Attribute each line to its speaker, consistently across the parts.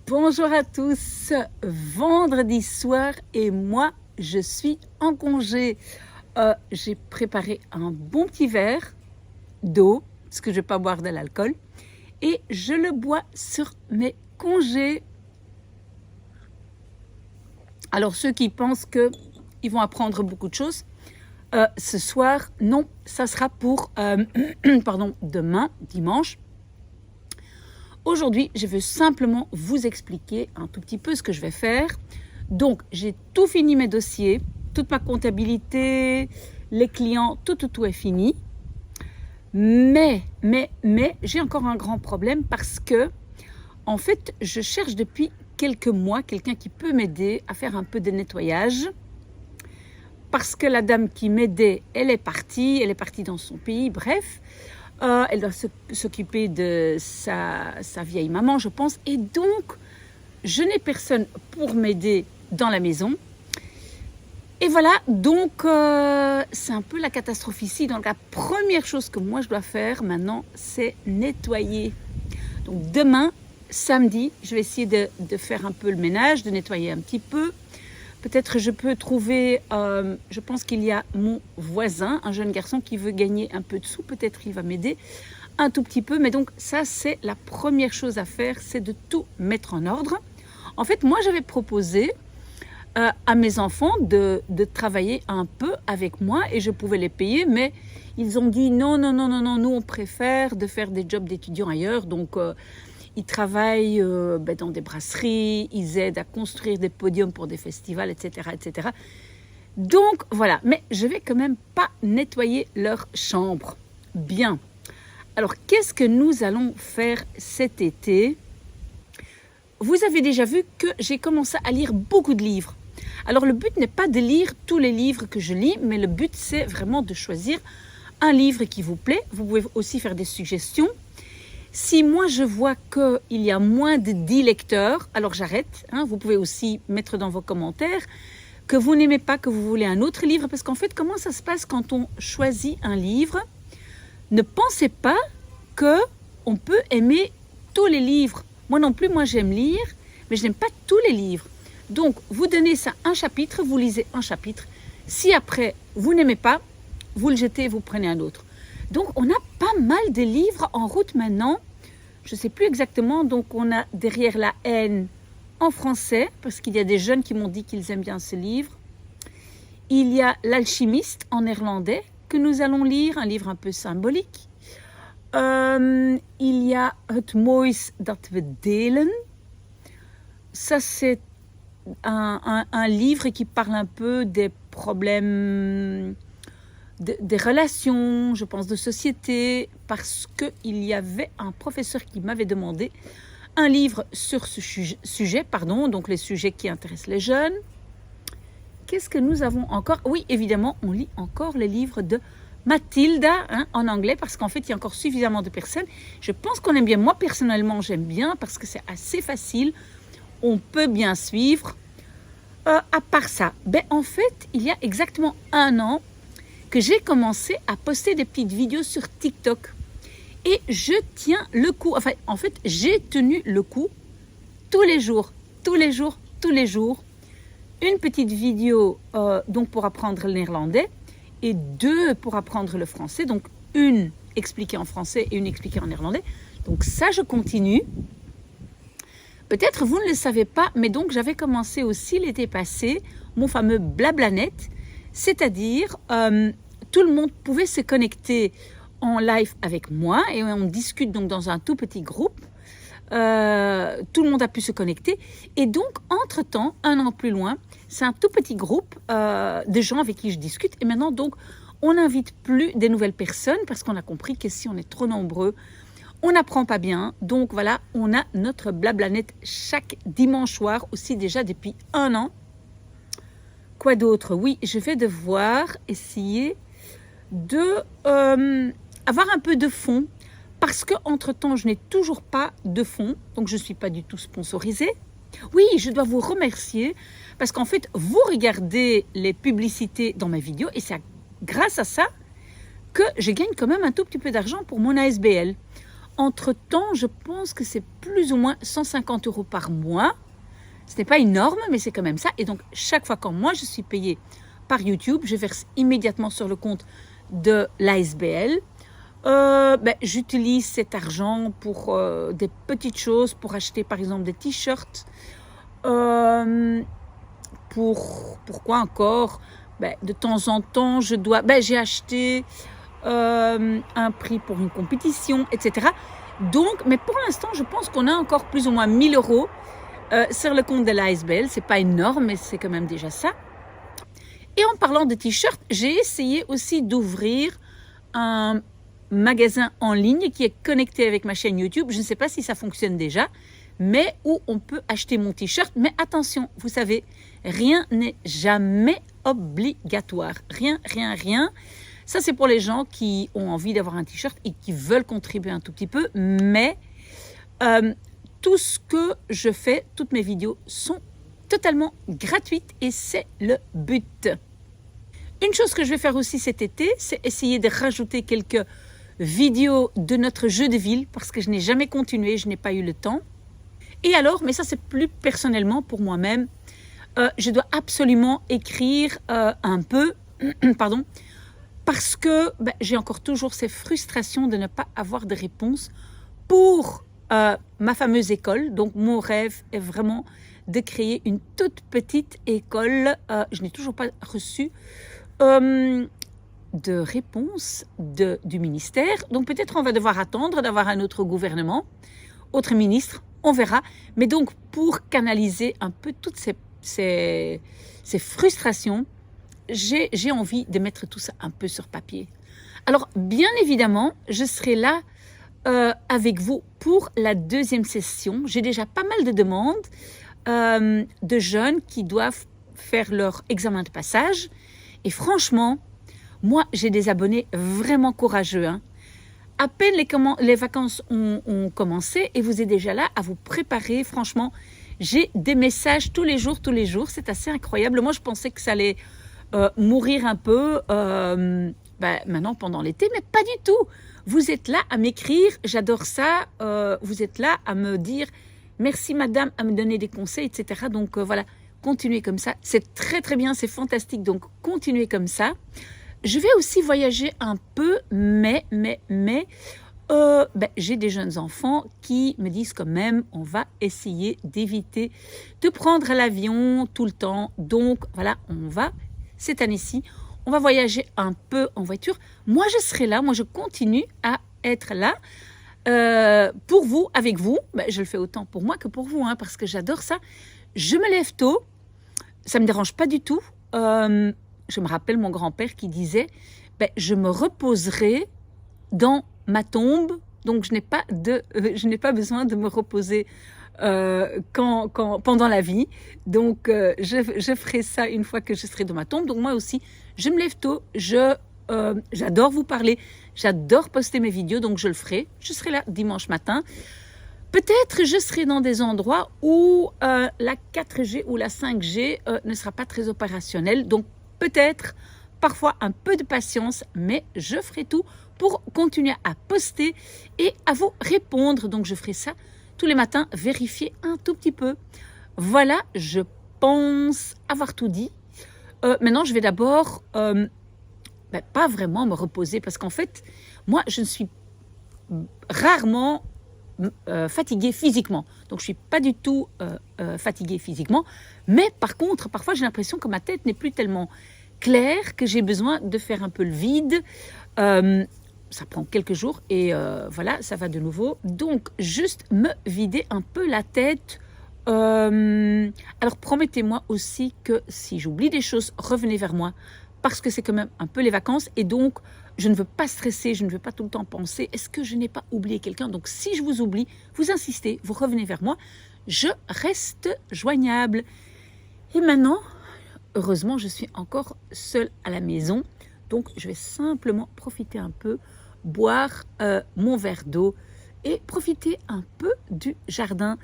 Speaker 1: Bonjour à tous, vendredi soir et moi je suis en congé. J'ai préparé un bon petit verre d'eau, parce que je ne vais pas boire de l'alcool, et je le bois sur mes congés. Alors ceux qui pensent qu'ils vont apprendre beaucoup de choses, ce soir, non, ça sera pour demain, dimanche. Aujourd'hui, je veux simplement vous expliquer un tout petit peu ce que je vais faire. Donc, j'ai tout fini mes dossiers, toute ma comptabilité, les clients, tout est fini. Mais, j'ai encore un grand problème parce que, en fait, je cherche depuis quelques mois quelqu'un qui peut m'aider à faire un peu de nettoyage. Parce que la dame qui m'aidait, elle est partie dans son pays, bref. Elle doit s'occuper de sa vieille maman, je pense. Et donc, je n'ai personne pour m'aider dans la maison. Et voilà, donc c'est un peu la catastrophe ici. Donc, la première chose que moi, je dois faire maintenant, c'est nettoyer. Donc, demain, samedi, je vais essayer de faire un peu le ménage, de nettoyer un petit peu. Peut-être je peux trouver, je pense qu'il y a mon voisin, un jeune garçon qui veut gagner un peu de sous. Peut-être il va m'aider un tout petit peu. Mais donc ça, c'est la première chose à faire, c'est de tout mettre en ordre. En fait, moi, j'avais proposé à mes enfants de travailler un peu avec moi et je pouvais les payer. Mais ils ont dit non, nous, on préfère de faire des jobs d'étudiants ailleurs. Donc, ils travaillent dans des brasseries, ils aident à construire des podiums pour des festivals, etc., etc. Donc, voilà. Mais je vais quand même pas nettoyer leur chambre. Bien. Alors, qu'est-ce que nous allons faire cet été? Vous avez déjà vu que j'ai commencé à lire beaucoup de livres. Alors, le but n'est pas de lire tous les livres que je lis, mais le but, c'est vraiment de choisir un livre qui vous plaît. Vous pouvez aussi faire des suggestions. Si moi je vois qu'il y a moins de 10 lecteurs, alors j'arrête. Vous pouvez aussi mettre dans vos commentaires que vous n'aimez pas, que vous voulez un autre livre. Parce qu'en fait, comment ça se passe quand on choisit un livre? Ne pensez pas qu'on peut aimer tous les livres. Moi non plus, moi j'aime lire, mais je n'aime pas tous les livres. Donc, vous donnez ça un chapitre, vous lisez un chapitre. Si après, vous n'aimez pas, vous le jetez, vous prenez un autre. Donc, on a pas mal de livres en route maintenant. Je ne sais plus exactement. Donc, on a Derrière la haine en français, parce qu'il y a des jeunes qui m'ont dit qu'ils aiment bien ce livre. Il y a L'Alchimiste en néerlandais, que nous allons lire, un livre un peu symbolique. Il y a Het moois dat we delen. Ça, c'est un livre qui parle un peu des problèmes des relations, je pense, de société, parce qu'il y avait un professeur qui m'avait demandé un livre sur ce sujet, donc les sujets qui intéressent les jeunes. Qu'est-ce que nous avons encore? Oui, évidemment, on lit encore les livres de Mathilda en anglais, parce qu'en fait, il y a encore suffisamment de personnes. Je pense qu'on aime bien. Moi, personnellement, j'aime bien, parce que c'est assez facile. On peut bien suivre. À part ça, en fait, il y a exactement un an, que j'ai commencé à poster des petites vidéos sur TikTok. Et je tiens le coup. Enfin, en fait, j'ai tenu le coup tous les jours. Une petite vidéo donc pour apprendre le néerlandais et 2 pour apprendre le français. Donc, une expliquée en français et une expliquée en néerlandais. Donc, ça, je continue. Peut-être vous ne le savez pas, mais donc j'avais commencé aussi l'été passé mon fameux Blablanet. C'est-à-dire, tout le monde pouvait se connecter en live avec moi et on discute donc dans un tout petit groupe. Tout le monde a pu se connecter. Et donc, entre-temps, un an plus loin, c'est un tout petit groupe de gens avec qui je discute. Et maintenant, donc, on n'invite plus des nouvelles personnes parce qu'on a compris que si on est trop nombreux, on n'apprend pas bien. Donc, voilà, on a notre Blablanet chaque dimanche soir aussi déjà depuis un an. Quoi d'autre? Oui, je vais devoir essayer de avoir un peu de fonds parce qu'entre-temps, je n'ai toujours pas de fonds, donc je ne suis pas du tout sponsorisée. Oui, je dois vous remercier parce qu'en fait, vous regardez les publicités dans mes vidéos et c'est grâce à ça que je gagne quand même un tout petit peu d'argent pour mon ASBL. Entre-temps, je pense que c'est plus ou moins 150 € par mois. Ce n'est pas énorme, mais c'est quand même ça. Et donc, chaque fois quand moi, je suis payée par YouTube, je verse immédiatement sur le compte de l'ASBL. J'utilise cet argent pour des petites choses, pour acheter par exemple des t-shirts. Pourquoi encore? De temps en temps, j'ai acheté un prix pour une compétition, etc. Donc, mais pour l'instant, je pense qu'on a encore plus ou moins 1 000 € sur le compte de l'ASBL. C'est pas énorme, mais c'est quand même déjà ça. Et en parlant de t-shirts, j'ai essayé aussi d'ouvrir un magasin en ligne qui est connecté avec ma chaîne YouTube. Je ne sais pas si ça fonctionne déjà, mais où on peut acheter mon t-shirt. Mais attention, vous savez, rien n'est jamais obligatoire. Rien. Ça, c'est pour les gens qui ont envie d'avoir un t-shirt et qui veulent contribuer un tout petit peu. Mais tout ce que je fais, toutes mes vidéos sont totalement gratuites et c'est le but. Une chose que je vais faire aussi cet été, c'est essayer de rajouter quelques vidéos de notre jeu de ville parce que je n'ai jamais continué, je n'ai pas eu le temps. Et alors, mais ça c'est plus personnellement pour moi-même, je dois absolument écrire un peu, pardon, parce que j'ai encore toujours ces frustrations de ne pas avoir de réponse pour ma fameuse école. Donc mon rêve est vraiment de créer une toute petite école. Je n'ai toujours pas reçu de réponse du ministère. Donc peut-être on va devoir attendre d'avoir un autre gouvernement, autre ministre, on verra. Mais donc pour canaliser un peu toutes ces frustrations, j'ai envie de mettre tout ça un peu sur papier. Alors bien évidemment, je serai là avec vous pour la deuxième session. J'ai déjà pas mal de demandes de jeunes qui doivent faire leur examen de passage. Et franchement, moi, j'ai des abonnés vraiment courageux. À peine les vacances ont commencé et vous êtes déjà là à vous préparer. Franchement, j'ai des messages tous les jours. C'est assez incroyable. Moi, je pensais que ça allait mourir un peu maintenant pendant l'été, mais pas du tout. Vous êtes là à m'écrire, j'adore ça. Vous êtes là à me dire merci madame, à me donner des conseils, etc. Donc voilà. Continuez comme ça, c'est très très bien, c'est fantastique, donc continuez comme ça. Je vais aussi voyager un peu, mais j'ai des jeunes enfants qui me disent quand même, on va essayer d'éviter de prendre l'avion tout le temps. Donc voilà, cette année-ci, on va voyager un peu en voiture. Moi, je serai là, moi je continue à être là. Pour vous, avec vous, je le fais autant pour moi que pour vous, parce que j'adore ça. Je me lève tôt, ça ne me dérange pas du tout. Je me rappelle mon grand-père qui disait je me reposerai dans ma tombe, donc je n'ai pas besoin de me reposer pendant la vie. Donc je ferai ça une fois que je serai dans ma tombe. Donc moi aussi, je me lève tôt, j'adore vous parler, j'adore poster mes vidéos, donc je le ferai. Je serai là dimanche matin. Peut-être je serai dans des endroits où la 4G ou la 5G ne sera pas très opérationnelle. Donc peut-être, parfois un peu de patience, mais je ferai tout pour continuer à poster et à vous répondre. Donc je ferai ça tous les matins, vérifier un tout petit peu. Voilà, je pense avoir tout dit. Maintenant, je vais d'abord pas vraiment me reposer parce qu'en fait, moi, je ne suis rarement fatiguée physiquement. Donc, je ne suis pas du tout fatiguée physiquement. Mais par contre, parfois, j'ai l'impression que ma tête n'est plus tellement claire, que j'ai besoin de faire un peu le vide. Ça prend quelques jours et voilà, ça va de nouveau. Donc, juste me vider un peu la tête. Alors, promettez-moi aussi que si j'oublie des choses, revenez vers moi parce que c'est quand même un peu les vacances et donc, je ne veux pas stresser, je ne veux pas tout le temps penser, est-ce que je n'ai pas oublié quelqu'un? Donc, si je vous oublie, vous insistez, vous revenez vers moi, je reste joignable. Et maintenant, heureusement, je suis encore seule à la maison, donc je vais simplement profiter un peu, boire mon verre d'eau et profiter un peu du jardin.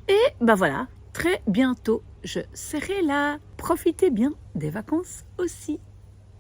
Speaker 1: Et voilà, très bientôt, je serai là. Profitez bien des vacances aussi.